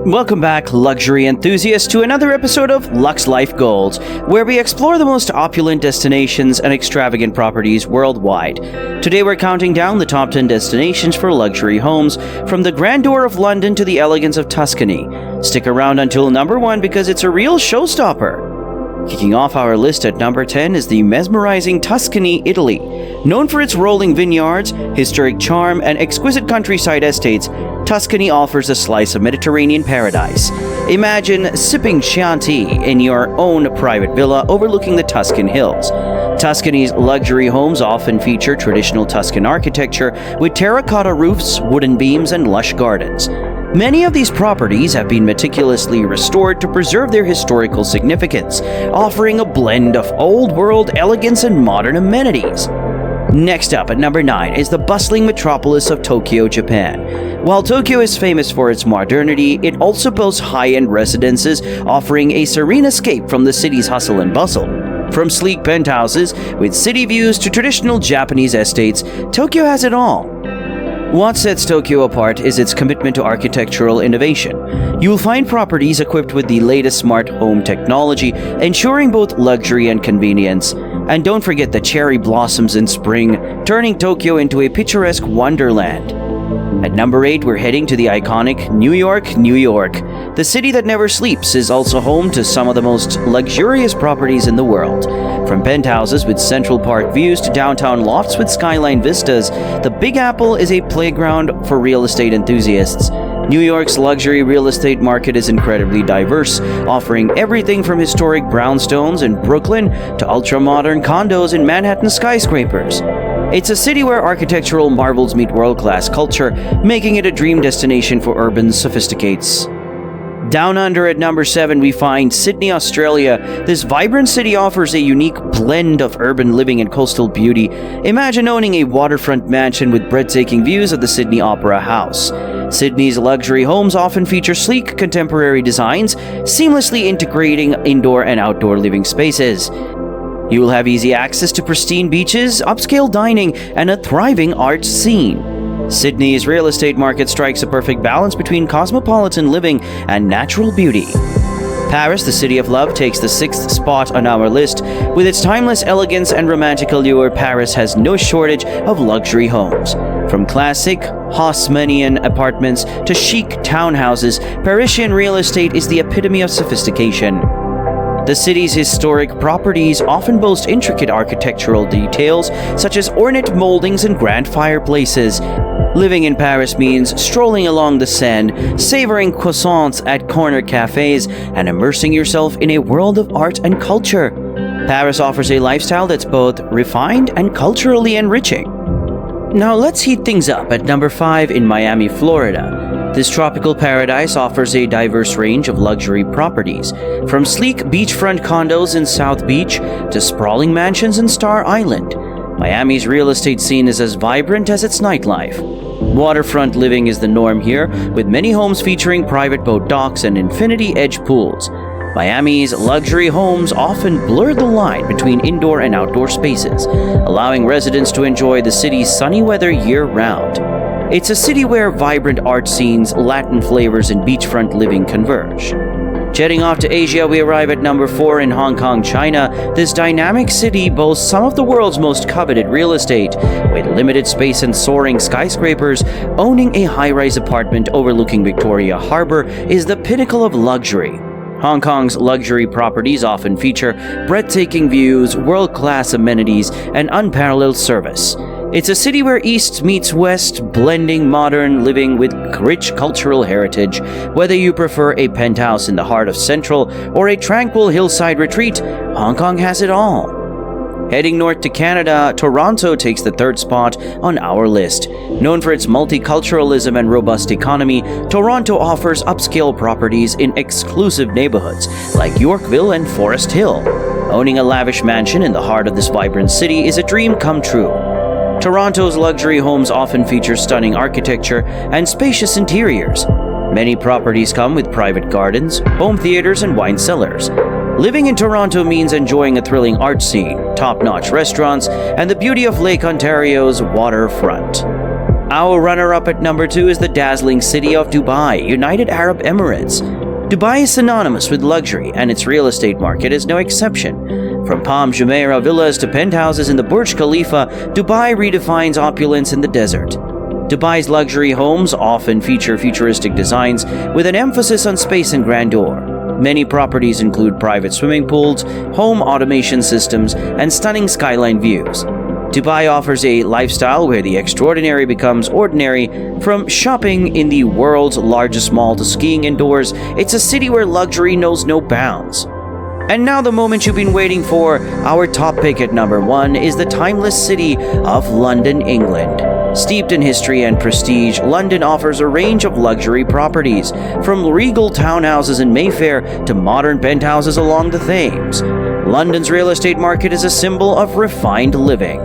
Welcome back, luxury enthusiasts, to another episode of LuxeLifeGoals, where we explore the most opulent destinations and extravagant properties worldwide. Today we're counting down the top 10 destinations for luxury homes, from the grandeur of London to the elegance of Tuscany. Stick around until number 1 because it's a real showstopper. Kicking off our list at number 10 is the mesmerizing Tuscany, Italy. Known for its rolling vineyards, historic charm, and exquisite countryside estates, Tuscany offers a slice of Mediterranean paradise. Imagine sipping Chianti in your own private villa overlooking the Tuscan hills. Tuscany's luxury homes often feature traditional Tuscan architecture with terracotta roofs, wooden beams, and lush gardens. Many of these properties have been meticulously restored to preserve their historical significance, offering a blend of old-world elegance and modern amenities. Next up at number 9 is the bustling metropolis of Tokyo, Japan. While Tokyo is famous for its modernity, it also boasts high-end residences offering a serene escape from the city's hustle and bustle. From sleek penthouses with city views to traditional Japanese estates, Tokyo has it all. What sets Tokyo apart is its commitment to architectural innovation. You'll find properties equipped with the latest smart home technology, ensuring both luxury and convenience. And don't forget the cherry blossoms in spring, turning Tokyo into a picturesque wonderland. At number 8, we're heading to the iconic New York, New York. The city that never sleeps is also home to some of the most luxurious properties in the world. From penthouses with Central Park views to downtown lofts with skyline vistas, the Big Apple is a playground for real estate enthusiasts. New York's luxury real estate market is incredibly diverse, offering everything from historic brownstones in Brooklyn to ultra-modern condos in Manhattan skyscrapers. It's a city where architectural marvels meet world-class culture, making it a dream destination for urban sophisticates. Down under at number 7, we find Sydney, Australia. This vibrant city offers a unique blend of urban living and coastal beauty. Imagine owning a waterfront mansion with breathtaking views of the Sydney Opera House. Sydney's luxury homes often feature sleek, contemporary designs, seamlessly integrating indoor and outdoor living spaces. You will have easy access to pristine beaches, upscale dining, and a thriving arts scene. Sydney's real estate market strikes a perfect balance between cosmopolitan living and natural beauty. Paris, the city of love, takes the 6th spot on our list. With its timeless elegance and romantic allure, Paris has no shortage of luxury homes. From classic Haussmannian apartments to chic townhouses, Parisian real estate is the epitome of sophistication. The city's historic properties often boast intricate architectural details, such as ornate moldings and grand fireplaces. Living in Paris means strolling along the Seine, savoring croissants at corner cafes, and immersing yourself in a world of art and culture. Paris offers a lifestyle that's both refined and culturally enriching. Now let's heat things up at number 5 in Miami, Florida. This tropical paradise offers a diverse range of luxury properties, from sleek beachfront condos in South Beach to sprawling mansions in Star Island. Miami's real estate scene is as vibrant as its nightlife. Waterfront living is the norm here, with many homes featuring private boat docks and infinity-edge pools. Miami's luxury homes often blur the line between indoor and outdoor spaces, allowing residents to enjoy the city's sunny weather year-round. It's a city where vibrant art scenes, Latin flavors, and beachfront living converge. Jetting off to Asia, we arrive at number 4 in Hong Kong, China. This dynamic city boasts some of the world's most coveted real estate. With limited space and soaring skyscrapers, owning a high-rise apartment overlooking Victoria Harbour is the pinnacle of luxury. Hong Kong's luxury properties often feature breathtaking views, world-class amenities, and unparalleled service. It's a city where East meets West, blending modern living with rich cultural heritage. Whether you prefer a penthouse in the heart of Central or a tranquil hillside retreat, Hong Kong has it all. Heading north to Canada, Toronto takes the 3rd spot on our list. Known for its multiculturalism and robust economy, Toronto offers upscale properties in exclusive neighborhoods like Yorkville and Forest Hill. Owning a lavish mansion in the heart of this vibrant city is a dream come true. Toronto's luxury homes often feature stunning architecture and spacious interiors. Many properties come with private gardens, home theaters, and wine cellars. Living in Toronto means enjoying a thrilling art scene, top-notch restaurants, and the beauty of Lake Ontario's waterfront. Our runner-up at number 2 is the dazzling city of Dubai, United Arab Emirates. Dubai is synonymous with luxury, and its real estate market is no exception. From Palm Jumeirah villas to penthouses in the Burj Khalifa, Dubai redefines opulence in the desert. Dubai's luxury homes often feature futuristic designs with an emphasis on space and grandeur. Many properties include private swimming pools, home automation systems, and stunning skyline views. Dubai offers a lifestyle where the extraordinary becomes ordinary. From shopping in the world's largest mall to skiing indoors, it's a city where luxury knows no bounds. And now the moment you've been waiting for. Our top pick at number 1 is the timeless city of London, England. Steeped in history and prestige, London offers a range of luxury properties, from regal townhouses in Mayfair to modern penthouses along the Thames. London's real estate market is a symbol of refined living.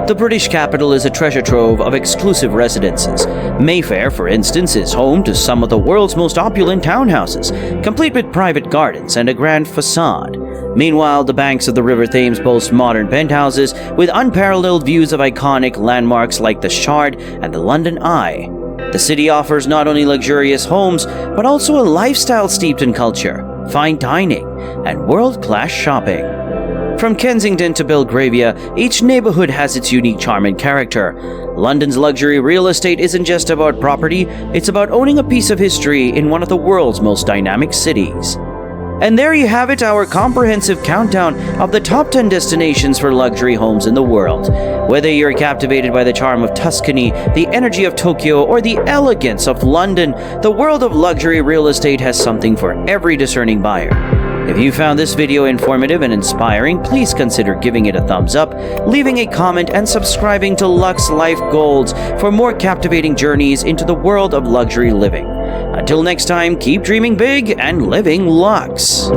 The British capital is a treasure trove of exclusive residences. Mayfair, for instance, is home to some of the world's most opulent townhouses, complete with private gardens and a grand facade. Meanwhile, the banks of the River Thames boast modern penthouses with unparalleled views of iconic landmarks like the Shard and the London Eye. The city offers not only luxurious homes, but also a lifestyle steeped in culture, fine dining, and world-class shopping. From Kensington to Belgravia, each neighborhood has its unique charm and character. London's luxury real estate isn't just about property, it's about owning a piece of history in one of the world's most dynamic cities. And there you have it, our comprehensive countdown of the top 10 destinations for luxury homes in the world. Whether you're captivated by the charm of Tuscany, the energy of Tokyo, or the elegance of London, the world of luxury real estate has something for every discerning buyer. If you found this video informative and inspiring, please consider giving it a thumbs up, leaving a comment, and subscribing to Lux Life Goals for more captivating journeys into the world of luxury living. Until next time, keep dreaming big and living luxe.